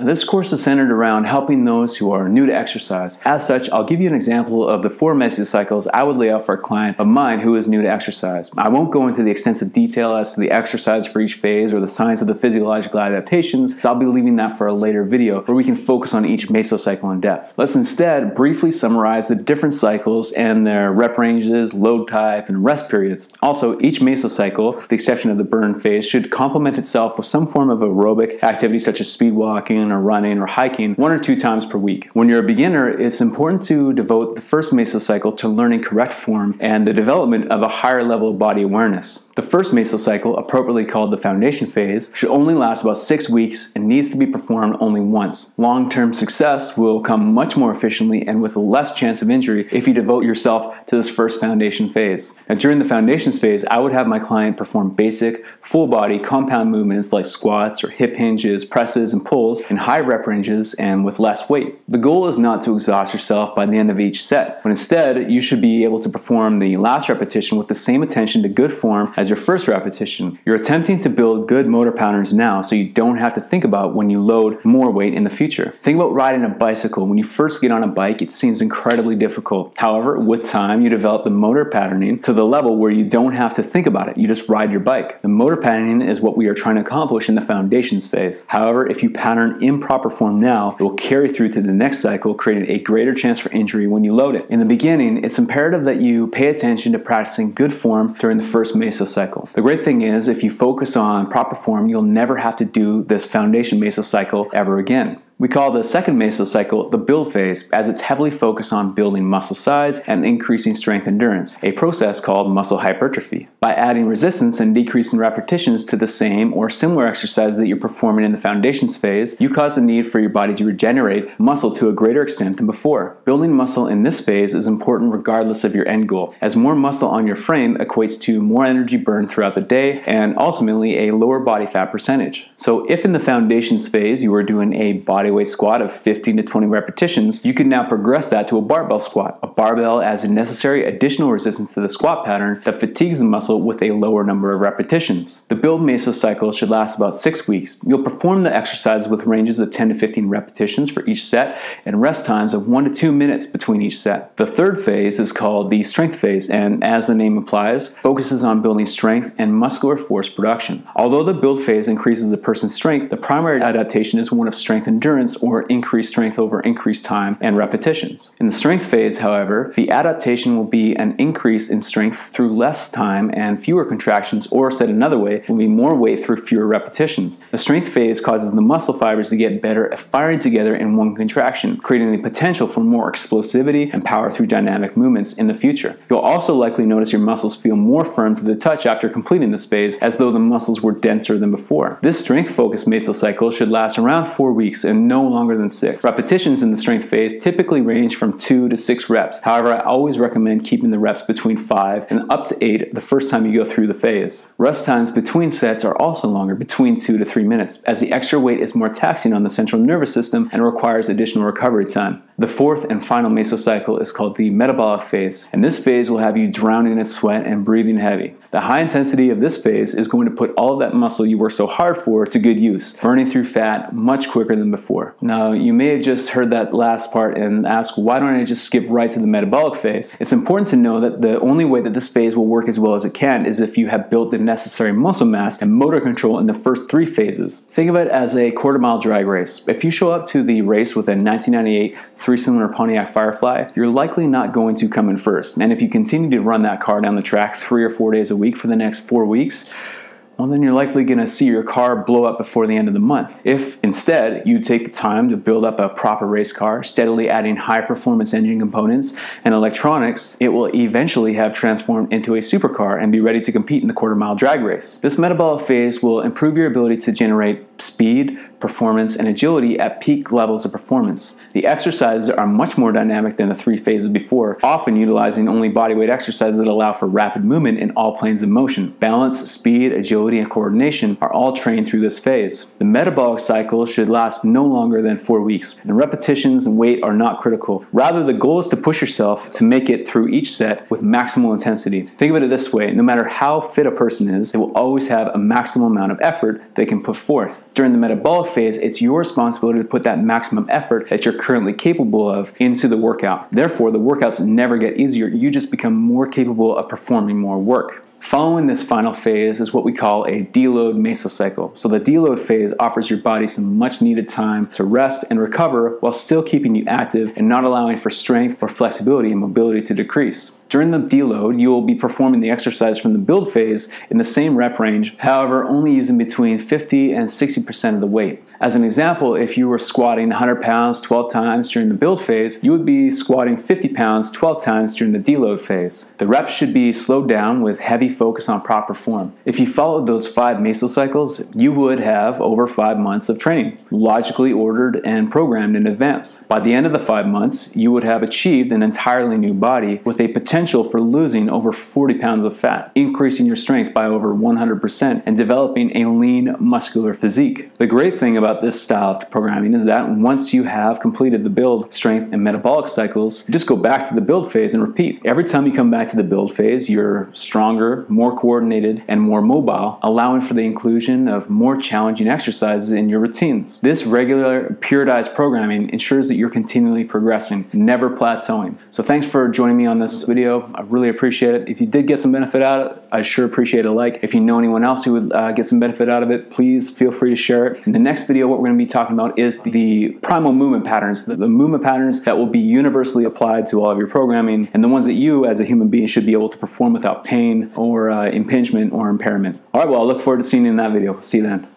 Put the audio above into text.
Now, this course is centered around helping those who are new to exercise. As such, I'll give you an example of the 4 mesocycles I would lay out for a client of mine who is new to exercise. I won't go into the extensive detail as to the exercise for each phase or the science of the physiological adaptations, so I'll be leaving that for a later video where we can focus on each mesocycle in depth. Let's instead briefly summarize the different cycles and their rep ranges, load type, and rest periods. Also, each mesocycle, with the exception of the burn phase, should complement itself with some form of aerobic activity such as speed walking or running or hiking 1 or 2 times per week. When you're a beginner, it's important to devote the first mesocycle to learning correct form and the development of a higher level of body awareness. The first mesocycle, appropriately called the foundation phase, should only last about 6 weeks and needs to be performed only once. Long-term success will come much more efficiently and with less chance of injury if you devote yourself to this first foundation phase. Now, during the foundations phase, I would have my client perform basic, full-body compound movements like squats or hip hinges, presses, and pulls in high rep ranges and with less weight. The goal is not to exhaust yourself by the end of each set, but instead, you should be able to perform the last repetition with the same attention to good form as your first repetition. You're attempting to build good motor patterns now so you don't have to think about when you load more weight in the future. Think about riding a bicycle. When you first get on a bike, it seems incredibly difficult. However, with time, you develop the motor patterning to the level where you don't have to think about it. You just ride your bike. The motor patterning is what we are trying to accomplish in the foundations phase. However, if you pattern improper form now, it will carry through to the next cycle, creating a greater chance for injury when you load it. In the beginning, it's imperative that you pay attention to practicing good form during the first mesocycle. The great thing is, if you focus on proper form, you'll never have to do this foundation mesocycle ever again. We call the second mesocycle the build phase, as it's heavily focused on building muscle size and increasing strength endurance, a process called muscle hypertrophy. By adding resistance and decreasing repetitions to the same or similar exercises that you're performing in the foundations phase, you cause the need for your body to regenerate muscle to a greater extent than before. Building muscle in this phase is important regardless of your end goal, as more muscle on your frame equates to more energy burned throughout the day and ultimately a lower body fat percentage. So if in the foundations phase you are doing a body weight squat of 15 to 20 repetitions, you can now progress that to a barbell squat. A barbell adds a necessary additional resistance to the squat pattern that fatigues the muscle with a lower number of repetitions. The build mesocycle should last about 6 weeks. You'll perform the exercises with ranges of 10 to 15 repetitions for each set and rest times of 1 to 2 minutes between each set. The third phase is called the strength phase, and as the name implies, focuses on building strength and muscular force production. Although the build phase increases a person's strength, the primary adaptation is one of strength endurance or increased strength over increased time and repetitions. In the strength phase, however, the adaptation will be an increase in strength through less time and fewer contractions, or said another way, will be more weight through fewer repetitions. The strength phase causes the muscle fibers to get better at firing together in one contraction, creating the potential for more explosivity and power through dynamic movements in the future. You'll also likely notice your muscles feel more firm to the touch after completing this phase, as though the muscles were denser than before. This strength-focused mesocycle should last around 4 weeks and no longer than 6. Repetitions in the strength phase typically range from 2 to 6 reps. However, I always recommend keeping the reps between 5 and up to 8 the first time you go through the phase. Rest times between sets are also longer, between 2 to 3 minutes, as the extra weight is more taxing on the central nervous system and requires additional recovery time. The fourth and final mesocycle is called the metabolic phase, and this phase will have you drowning in sweat and breathing heavy. The high intensity of this phase is going to put all of that muscle you worked so hard for to good use, burning through fat much quicker than before. Now, you may have just heard that last part and ask, why don't I just skip right to the metabolic phase? It's important to know that the only way that this phase will work as well as it can is if you have built the necessary muscle mass and motor control in the first 3 phases. Think of it as a quarter-mile drag race. If you show up to the race with a 1998 3-cylinder Pontiac Firefly, you're likely not going to come in first. And if you continue to run that car down the track 3 or 4 days a week for the next 4 weeks, well, then you're likely going to see your car blow up before the end of the month. If instead you take the time to build up a proper race car, steadily adding high performance engine components and electronics, it will eventually have transformed into a supercar and be ready to compete in the quarter-mile drag race. This metabolic phase will improve your ability to generate speed, performance, and agility at peak levels of performance. The exercises are much more dynamic than the 3 phases before, often utilizing only bodyweight exercises that allow for rapid movement in all planes of motion. Balance, speed, agility, and coordination are all trained through this phase. The metabolic cycle should last no longer than 4 weeks, and repetitions and weight are not critical. Rather, the goal is to push yourself to make it through each set with maximal intensity. Think of it this way: no matter how fit a person is, they will always have a maximum amount of effort they can put forth. During the metabolic phase, it's your responsibility to put that maximum effort that you're currently capable of into the workout. Therefore, the workouts never get easier. You just become more capable of performing more work. Following this final phase is what we call a deload mesocycle. So the deload phase offers your body some much needed time to rest and recover while still keeping you active and not allowing for strength or flexibility and mobility to decrease. During the deload, you will be performing the exercise from the build phase in the same rep range, however, only using between 50 and 60% of the weight. As an example, if you were squatting 100 pounds 12 times during the build phase, you would be squatting 50 pounds 12 times during the deload phase. The reps should be slowed down with heavy focus on proper form. If you followed those 5 mesocycles, you would have over 5 months of training, logically ordered and programmed in advance. By the end of the 5 months, you would have achieved an entirely new body with a potential for losing over 40 pounds of fat, increasing your strength by over 100%, and developing a lean, muscular physique. The great thing about this style of programming is that once you have completed the build, strength, and metabolic cycles, you just go back to the build phase and repeat. Every time you come back to the build phase, you're stronger, more coordinated, and more mobile, allowing for the inclusion of more challenging exercises in your routines. This regular, periodized programming ensures that you're continually progressing, never plateauing. So thanks for joining me on this video. I really appreciate it. If you did get some benefit out of it, I sure appreciate a like. If you know anyone else who would get some benefit out of it, please feel free to share it. In the next video, what we're going to be talking about is the primal movement patterns, the movement patterns that will be universally applied to all of your programming, and the ones that you as a human being should be able to perform without pain or impingement or impairment. All right, well, I look forward to seeing you in that video. See you then.